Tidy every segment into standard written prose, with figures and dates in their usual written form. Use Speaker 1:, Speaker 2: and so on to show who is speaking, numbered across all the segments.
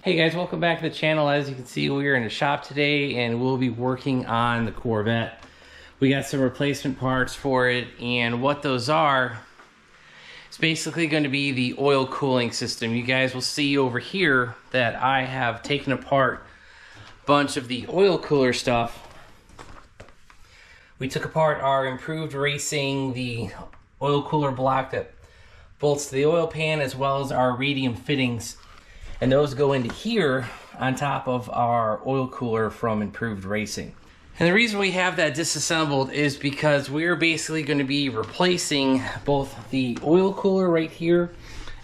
Speaker 1: Hey guys, welcome back to the channel. As you can see, we are in the shop today and we'll be working on the Corvette. We got some replacement parts for it, and what those are, it's basically going to be the oil cooling system. You guys will see over here that I have taken apart a bunch of the oil cooler stuff. We took apart our improved racing, the oil cooler block that bolts to the oil pan, as well as our Radium fittings. And those go into here on top of our oil cooler from improved racing. And the reason we have that disassembled is because we're basically going to be replacing both the oil cooler right here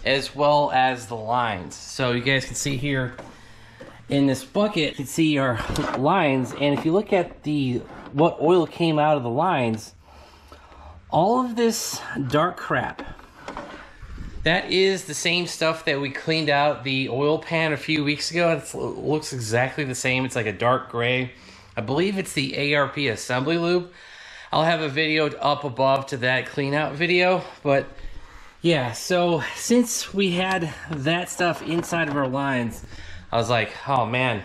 Speaker 1: as well as the lines. So you guys can see here in this bucket, you can see our lines, and if you look at what oil came out of the lines, all of this dark crap, that is the same stuff that we cleaned out the oil pan a few weeks ago. It looks exactly the same. It's like a dark gray. I believe it's the ARP assembly lube. I'll have a video up above to that clean out video. But yeah, so since we had that stuff inside of our lines, I was like, oh man,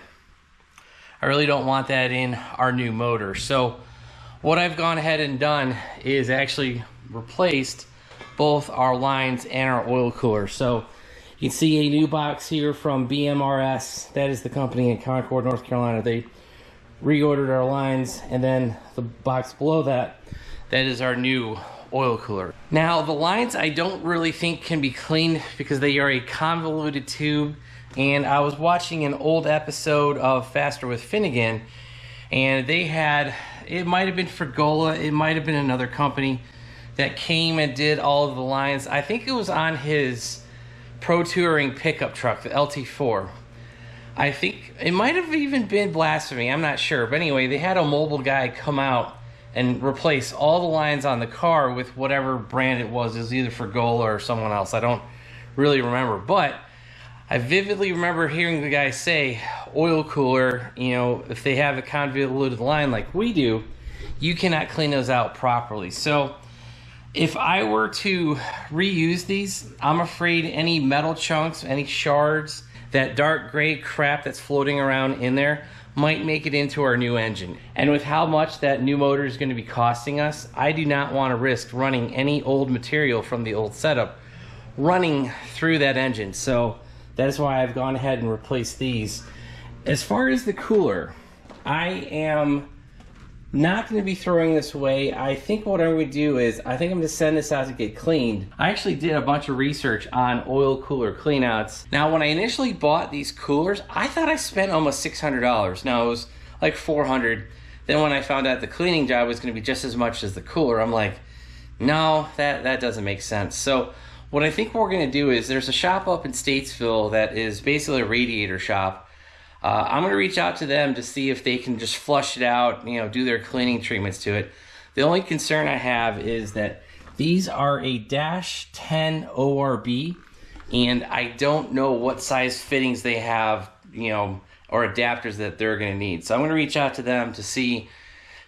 Speaker 1: I really don't want that in our new motor. So what I've gone ahead and done is actually replaced both our lines and our oil cooler. So you can see a new box here from BMRS. That is the company in Concord, North Carolina. They reordered our lines, and then the box below that, that is our new oil cooler. Now the lines I don't really think can be cleaned because they are a convoluted tube, and I was watching an old episode of Faster with Finnegan, and they had, it might have been Fregola, it might have been another company that came and did all of the lines. I think it was on his Pro Touring pickup truck, the LT4. I think it might have even been Blasphemy, I'm not sure. But anyway, they had a mobile guy come out and replace all the lines on the car with whatever brand it was. It was either Fregola or someone else. I don't really remember. But I vividly remember hearing the guy say, oil cooler, you know, if they have a convoluted line like we do, you cannot clean those out properly. So if I were to reuse these, I'm afraid any metal chunks, any shards, that dark gray crap that's floating around in there might make it into our new engine. And with how much that new motor is going to be costing us, I do not want to risk running any old material from the old setup running through that engine. So that is why I've gone ahead and replaced these. As far as the cooler, I am not going to be throwing this away. I think what I'm going to do is, I think I'm going to send this out to get cleaned. I actually did a bunch of research on oil cooler cleanouts. Now, when I initially bought these coolers, I thought I spent almost $600. Now, it was like $400. Then when I found out the cleaning job was going to be just as much as the cooler, I'm like, no, that doesn't make sense. So what I think we're going to do is, there's a shop up in Statesville that is basically a radiator shop. I'm going to reach out to them to see if they can just flush it out, you know, do their cleaning treatments to it. The only concern I have is that these are a -10 ORB, and I don't know what size fittings they have, you know, or adapters that they're going to need. So I'm going to reach out to them to see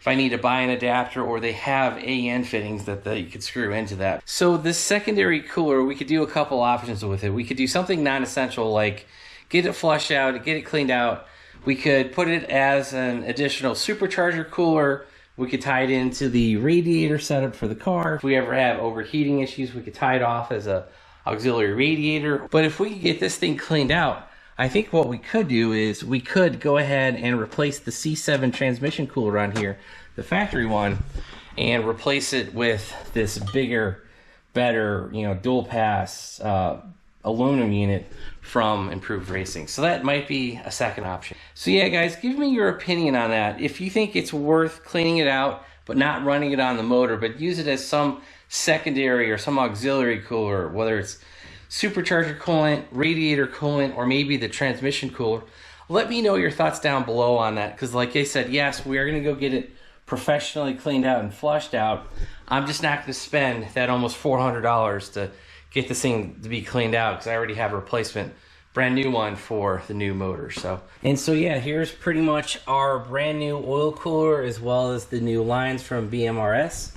Speaker 1: if I need to buy an adapter, or they have AN fittings that you could screw into that. So this secondary cooler, we could do a couple options with it. We could do something non-essential like get it flushed out, get it cleaned out. We could put it as an additional supercharger cooler. We could tie it into the radiator setup for the car. If we ever have overheating issues, we could tie it off as a auxiliary radiator. But if we could get this thing cleaned out, I think what we could do is we could go ahead and replace the C7 transmission cooler on here, the factory one, and replace it with this bigger, better, you know, dual pass aluminum unit from improved racing. So that might be a second option. So yeah guys, give me your opinion on that. If you think it's worth cleaning it out but not running it on the motor, but use it as some secondary or some auxiliary cooler, whether it's supercharger coolant, radiator coolant, or maybe the transmission cooler, let me know your thoughts down below on that. Because like I said, yes, we are going to go get it professionally cleaned out and flushed out. I'm just not going to spend that almost $400 to get this thing to be cleaned out, because I already have a replacement brand new one for the new motor. So yeah, here's pretty much our brand new oil cooler as well as the new lines from BMRS,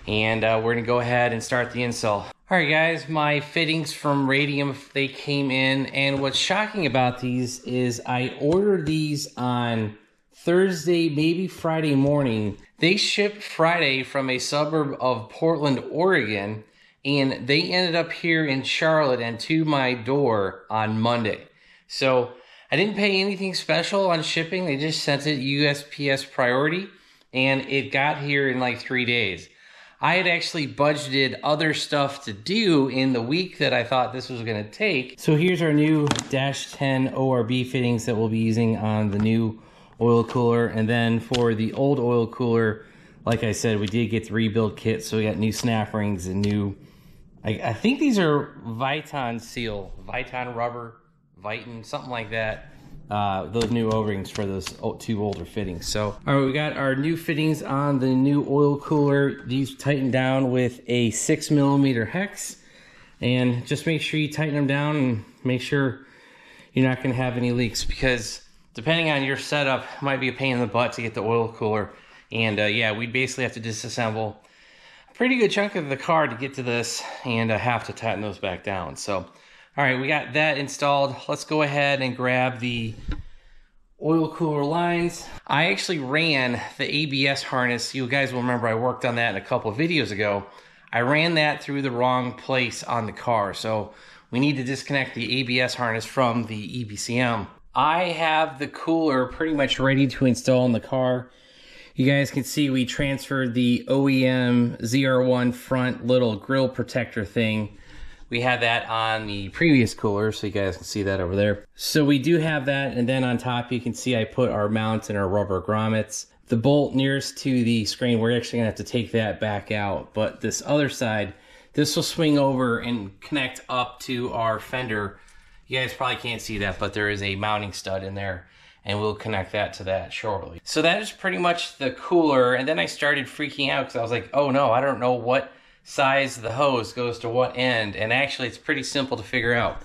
Speaker 1: and we're gonna go ahead and start the install. All right, guys, my fittings from Radium, they came in, and what's shocking about these is I ordered these on Thursday, maybe Friday morning. They shipped Friday from a suburb of Portland, Oregon, and they ended up here in Charlotte and to my door on Monday. So I didn't pay anything special on shipping. They just sent it USPS priority, and it got here in like 3 days. I had actually budgeted other stuff to do in the week that I thought this was going to take. So here's our new Dash 10 ORB fittings that we'll be using on the new oil cooler. And then for the old oil cooler, like I said, we did get the rebuild kit. So we got new snap rings and new, I think these are Viton seal, Viton rubber, Viton, something like that. Those new O-rings for those two older fittings. So, all right, we got our new fittings on the new oil cooler. These tighten down with a 6mm hex, and just make sure you tighten them down and make sure you're not going to have any leaks, because depending on your setup, it might be a pain in the butt to get the oil cooler. And yeah, we basically have to disassemble a pretty good chunk of the car to get to this, and have to tighten those back down. So, all right, we got that installed. Let's go ahead and grab the oil cooler lines. I actually ran the ABS harness. You guys will remember I worked on that in a couple of videos ago. I ran that through the wrong place on the car, so we need to disconnect the ABS harness from the EBCM. I have the cooler pretty much ready to install in the car. You guys can see we transferred the OEM ZR1 front little grill protector thing. We had that on the previous cooler, so you guys can see that over there. So we do have that, and then on top you can see I put our mounts and our rubber grommets. The bolt nearest to the screen, we're actually gonna have to take that back out, but this other side, this will swing over and connect up to our fender. You guys probably can't see that, but there is a mounting stud in there, and we'll connect that to that shortly. So that is pretty much the cooler, and then I started freaking out because I was like, oh no, I don't know what size the hose goes to what end, and actually it's pretty simple to figure out.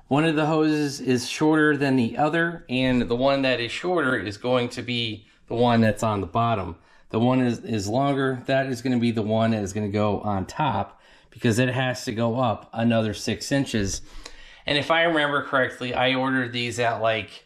Speaker 1: One of the hoses is shorter than the other, and the one that is shorter is going to be the one that's on the bottom. The one is longer, that is going to be the one that is going to go on top, because it has to go up another 6 inches. And if I remember correctly, I ordered these at like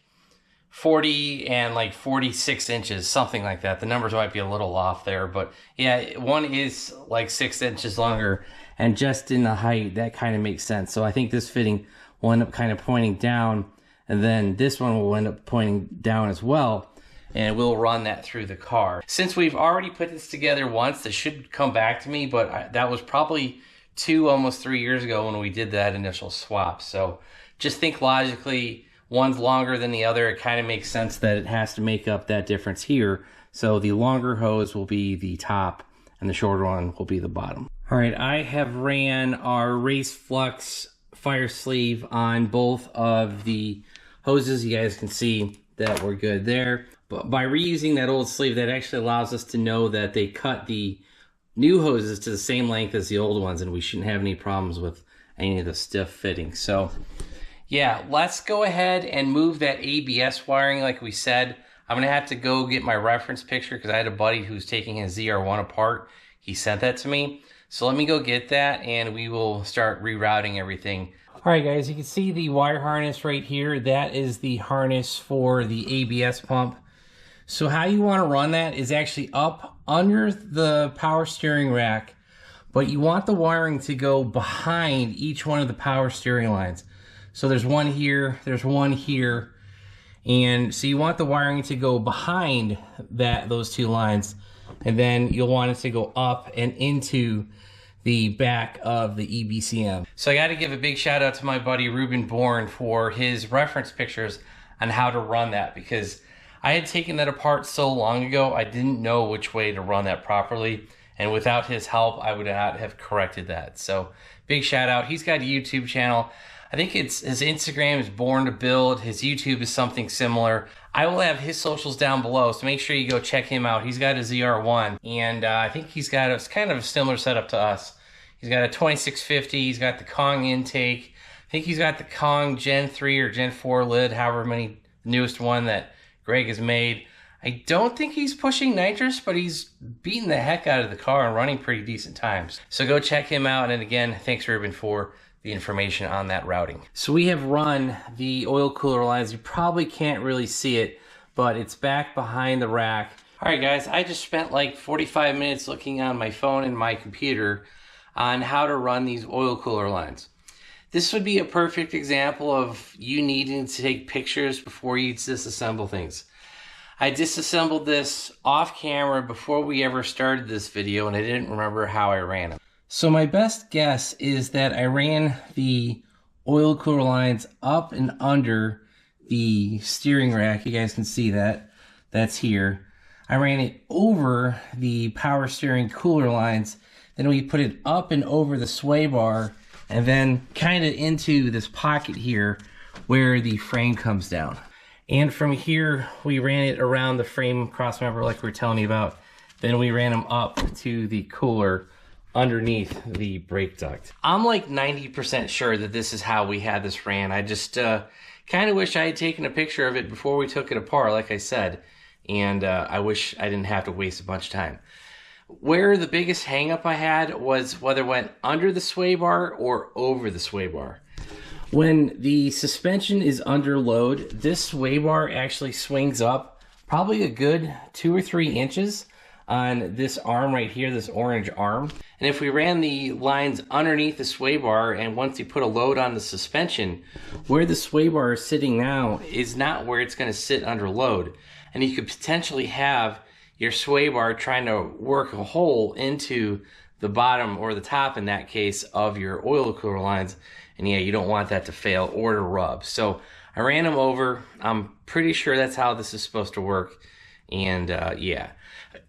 Speaker 1: 40 and like 46 inches, something like that. The numbers might be a little off there, but yeah, one is like 6 inches longer, and just in the height, that kind of makes sense. So I think this fitting will end up kind of pointing down, and then this one will end up pointing down as well, and we'll run that through the car. Since we've already put this together once, this should come back to me, but that was probably almost 3 years ago when we did that initial swap. So just think logically, one's longer than the other. It kind of makes sense that it has to make up that difference here. So the longer hose will be the top and the shorter one will be the bottom. All right, I have ran our Race Flux fire sleeve on both of the hoses. You guys can see that we're good there. But by reusing that old sleeve, that actually allows us to know that they cut the new hoses to the same length as the old ones, and we shouldn't have any problems with any of the stiff fittings. So yeah, let's go ahead and move that ABS wiring like we said. I'm going to have to go get my reference picture because I had a buddy who's taking his ZR1 apart. He sent that to me. So let me go get that, and we will start rerouting everything. All right, guys, you can see the wire harness right here. That is the harness for the ABS pump. So how you want to run that is actually up under the power steering rack, but you want the wiring to go behind each one of the power steering lines. So there's one here, there's one here, and so you want the wiring to go behind those two lines, and then you'll want it to go up and into the back of the EBCM. So I got to give a big shout out to my buddy Ruben Bourne for his reference pictures on how to run that, because I had taken that apart so long ago, I didn't know which way to run that properly, and without his help, I would not have corrected that. So big shout out. He's got a YouTube channel. I think his Instagram is Born to Build. His YouTube is something similar. I will have his socials down below, so make sure you go check him out. He's got a ZR1, and I think he's got kind of a similar setup to us. He's got a 2650. He's got the Kong intake. I think he's got the Kong Gen 3 or Gen 4 lid, however many, newest one that Greg has made. I don't think he's pushing nitrous, but he's beating the heck out of the car and running pretty decent times. So go check him out. And again, thanks Ruben for the information on that routing. So we have run the oil cooler lines. You probably can't really see it, but it's back behind the rack. All right, guys, I just spent like 45 minutes looking on my phone and my computer on how to run these oil cooler lines. This would be a perfect example of you needing to take pictures before you disassemble things. I disassembled this off camera before we ever started this video, and I didn't remember how I ran it. So my best guess is that I ran the oil cooler lines up and under the steering rack. You guys can see that. That's here. I ran it over the power steering cooler lines. Then we put it up and over the sway bar, and then kind of into this pocket here where the frame comes down. And from here, we ran it around the frame cross member like we were telling you about. Then we ran them up to the cooler underneath the brake duct. I'm like 90% sure that this is how we had this ran. I just kind of wish I had taken a picture of it before we took it apart, like I said. And I wish I didn't have to waste a bunch of time. Where the biggest hang up I had was whether it went under the sway bar or over the sway bar. When the suspension is under load, this sway bar actually swings up probably a good 2 or 3 inches on this arm right here, this orange arm. And if we ran the lines underneath the sway bar, and once you put a load on the suspension, where the sway bar is sitting now is not where it's going to sit under load. And you could potentially have your sway bar trying to work a hole into the bottom, or the top in that case, of your oil cooler lines. And yeah, you don't want that to fail or to rub. So I ran them over. I'm pretty sure that's how this is supposed to work. And yeah.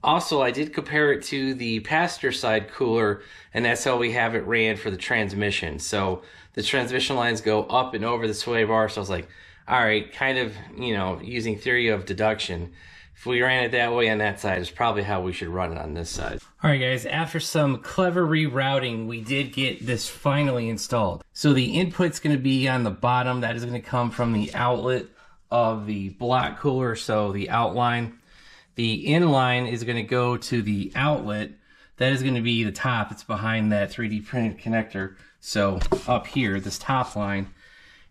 Speaker 1: Also, I did compare it to the passenger side cooler, and that's how we have it ran for the transmission. So the transmission lines go up and over the sway bar. So I was like, all right, kind of, you know, using theory of deduction, if we ran it that way on that side, it's probably how we should run it on this side. All right, guys, after some clever rerouting, we did get this finally installed. So the input's going to be on the bottom. That is going to come from the outlet of the block cooler, so the outline. The inline is going to go to the outlet. That is going to be the top. It's behind that 3D printed connector. So up here, this top line.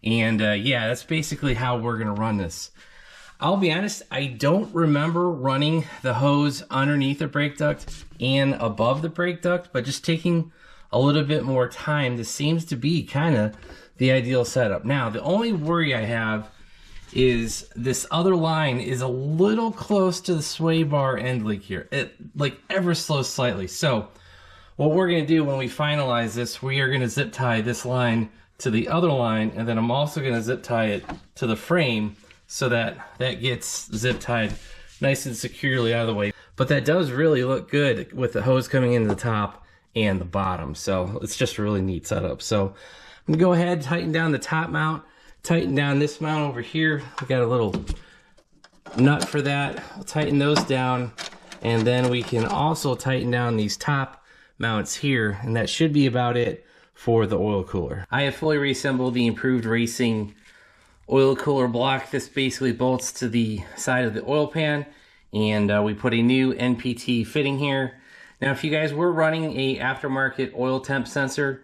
Speaker 1: And yeah, that's basically how we're going to run this. I'll be honest, I don't remember running the hose underneath the brake duct and above the brake duct, but just taking a little bit more time, this seems to be kind of the ideal setup. Now, the only worry I have is this other line is a little close to the sway bar end link here, like ever so slightly. So what we're going to do when we finalize this, we are going to zip tie this line to the other line, and then I'm also going to zip tie it to the frame so that that gets zip tied nice and securely out of the way. But that does really look good with the hose coming into the top and the bottom. So it's just a really neat setup. So I'm gonna go ahead, tighten down the top mount, tighten down this mount over here. We got a little nut for that. I'll tighten those down, and then we can also tighten down these top mounts here, and that should be about it for the oil cooler. I have fully reassembled the Improved Racing oil cooler block. This basically bolts to the side of the oil pan, and we put a new NPT fitting here. Now, if you guys were running a aftermarket oil temp sensor,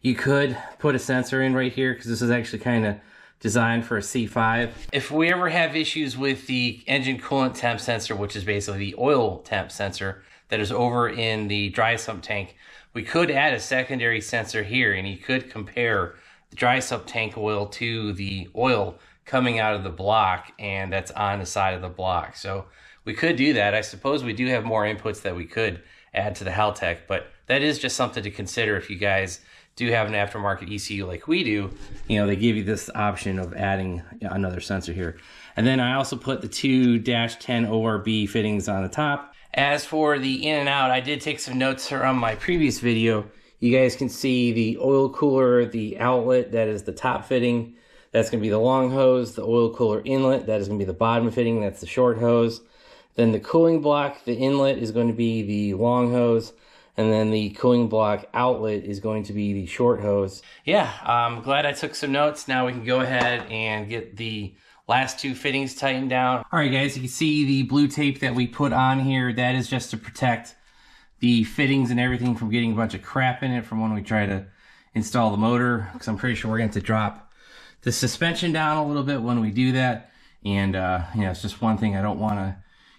Speaker 1: you could put a sensor in right here, because this is actually kind of designed for a C5. If we ever have issues with the engine coolant temp sensor, which is basically the oil temp sensor that is over in the dry sump tank, we could add a secondary sensor here, and you could compare the dry sump tank oil to the oil coming out of the block, and that's on the side of the block. So we could do that. I suppose we do have more inputs that we could add to the Haltech, but that is just something to consider if you guys do have an aftermarket ECU like we do. You know, they give you this option of adding another sensor here. And then I also put the two -10 ORB fittings on the top. As for the in and out, I did take some notes from my previous video. You guys can see the oil cooler, the outlet, that is the top fitting. That's going to be the long hose. The oil cooler inlet, that is going to be the bottom fitting. That's the short hose. Then the cooling block, the inlet is going to be the long hose. And then the cooling block outlet is going to be the short hose. Yeah, I'm glad I took some notes. Now we can go ahead and get the last 2 fittings tightened down. All right, guys, you can see the blue tape that we put on here. That is just to protect the fittings and everything from getting a bunch of crap in it from when we try to install the motor, because I'm pretty sure we're going to have to drop the suspension down a little bit when we do that. And you know, it's just one thing I don't want to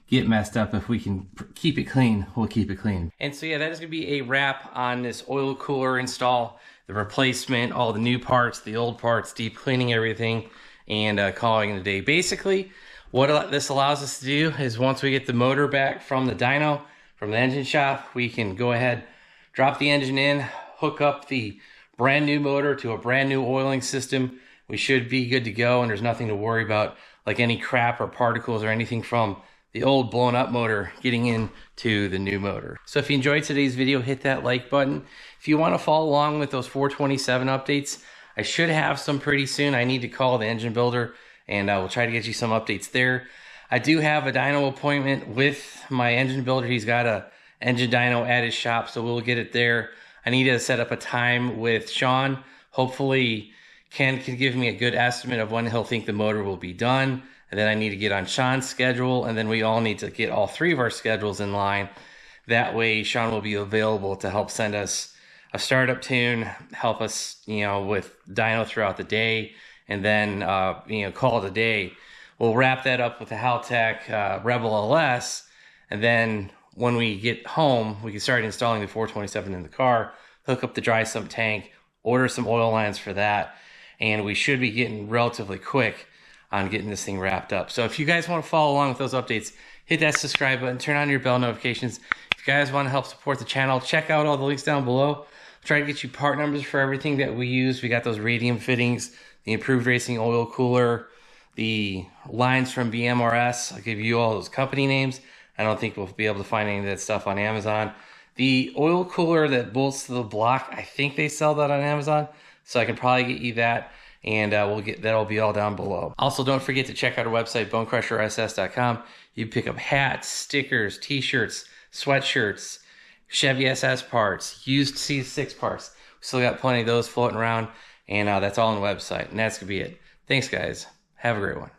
Speaker 1: get messed up. If we can keep it clean, we'll keep it clean. And so yeah, that is going to be a wrap on this oil cooler install, the replacement, all the new parts, the old parts, deep cleaning everything, and calling it a day. Basically, what this allows us to do is once we get the motor back from the dyno, from the engine shop, we can go ahead, drop the engine in, hook up the brand new motor to a brand new oiling system. We should be good to go, and there's nothing to worry about, like any crap or particles or anything from the old blown up motor getting into the new motor. So if you enjoyed today's video, hit that like button. If you want to follow along with those 427 updates, I should have some pretty soon. I need to call the engine builder, and I will try to get you some updates there. I do have a dyno appointment with my engine builder. He's got a engine dyno at his shop, so we'll get it there. I need to set up a time with Sean. Hopefully Ken can give me a good estimate of when he'll think the motor will be done. And then I need to get on Sean's schedule, and then we all need to get all 3 of our schedules in line. That way Sean will be available to help send us a startup tune, help us, you know, with dyno throughout the day, and then, you know, call it a day. We'll wrap that up with the Haltech Rebel LS, and then when we get home, we can start installing the 427 in the car, hook up the dry sump tank, order some oil lines for that, and we should be getting relatively quick on getting this thing wrapped up. So if you guys want to follow along with those updates, hit that subscribe button, turn on your bell notifications. If you guys want to help support the channel, check out all the links down below. Try to get you part numbers for everything that we use. We got those Radium fittings, the improved racing oil cooler, the lines from BMRS. I'll give you all those company names. I don't think we'll be able to find any of that stuff on Amazon. The oil cooler that bolts to the block, I think they sell that on Amazon, so I can probably get you that, and that'll be all down below. Also, don't forget to check out our website, BonecrrusherSS.com. You can pick up hats, stickers, t-shirts, sweatshirts, Chevy SS parts, used C6 parts. We still got plenty of those floating around, and that's all on the website, and that's gonna be it. Thanks, guys. Have a great one.